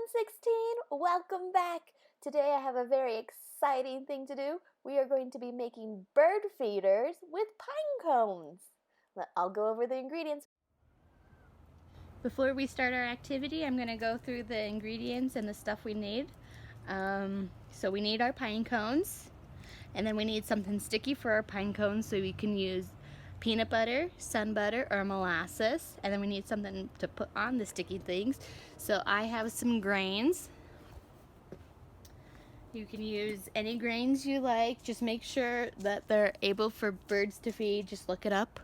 116, welcome back. Today I have a very exciting thing to do. We are going to be making bird feeders with pine cones. I'll go over the ingredients. Before we start our activity, I'm going to go through the ingredients and the stuff we need. So we need our pine cones, and then we need something sticky for our pine cones, so we can use peanut butter, sun butter, or molasses. And then we need something to put on the sticky things. So I have some grains. You can use any grains you like. Just make sure that they're able for birds to feed. Just look it up.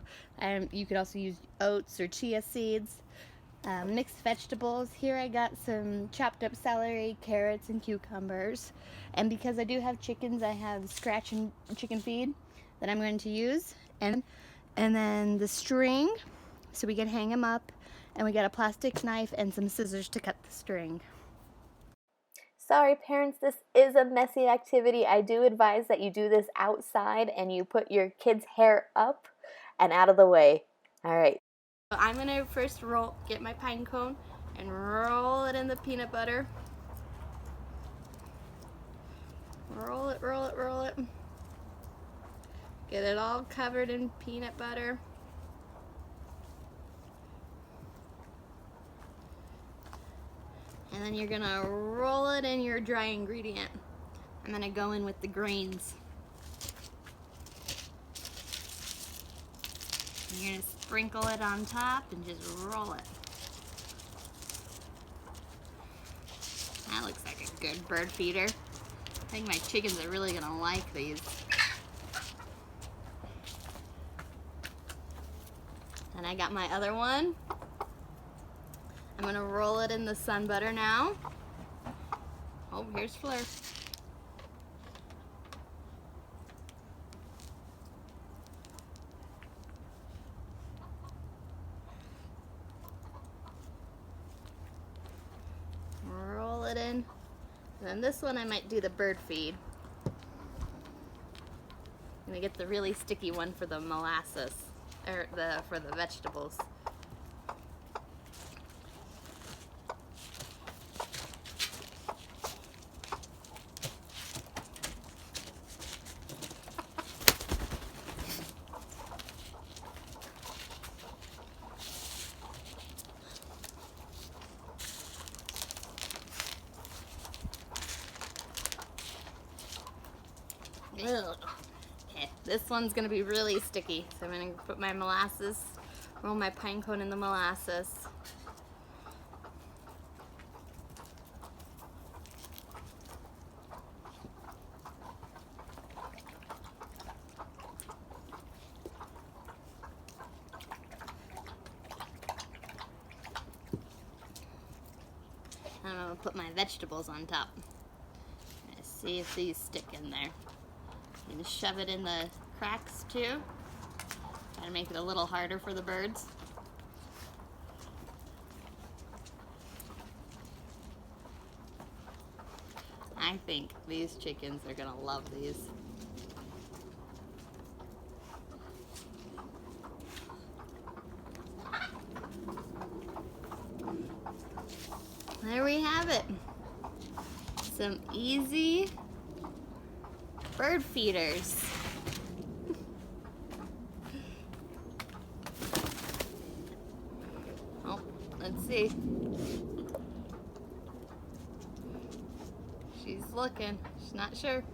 You can also use oats or chia seeds. Mixed vegetables. Here I got some chopped up celery, carrots, and cucumbers. And because I do have chickens, I have scratch and chicken feed that I'm going to use. And then the string, so we can hang them up. And we got a plastic knife and some scissors to cut the string. Sorry parents, this is a messy activity. I do advise that you do this outside and you put your kids' hair up and out of the way. All right. I'm going to first get my pine cone and roll it in the peanut butter. Roll it, roll it, roll it. Get it all covered in peanut butter. And then you're going to roll it in your dry ingredient. I'm going to go in with the grains. You're going to sprinkle it on top and just roll it. That looks like a good bird feeder. I think my chickens are really going to like these. And I got my other one. I'm going to roll it in the sun butter now. Oh, here's Fleur. Roll it in. And then this one I might do the bird feed. I'm going to get the really sticky one for the molasses, or for the vegetables. Okay, this one's gonna be really sticky, so I'm gonna put my molasses, roll my pine cone in the molasses. I'm gonna put my vegetables on top. Let's see if these stick in there. You can shove it in the cracks too. Try to make it a little harder for the birds. I think these chickens are gonna love these. There we have it. Some easy bird feeders. Oh, let's see. She's looking. She's not sure.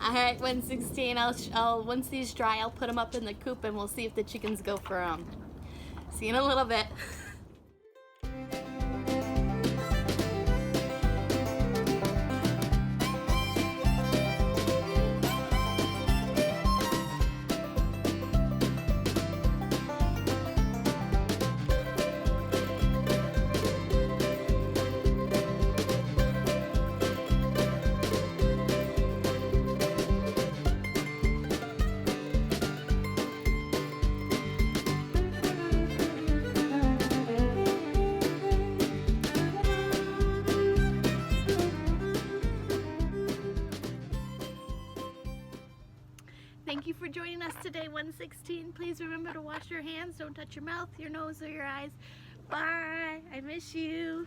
All right, 116. I'll once these dry, I'll put them up in the coop and we'll see if the chickens go for them. See you in a little bit. Thank you for joining us today, 116. Please remember to wash your hands. Don't touch your mouth, your nose, or your eyes. Bye. I miss you.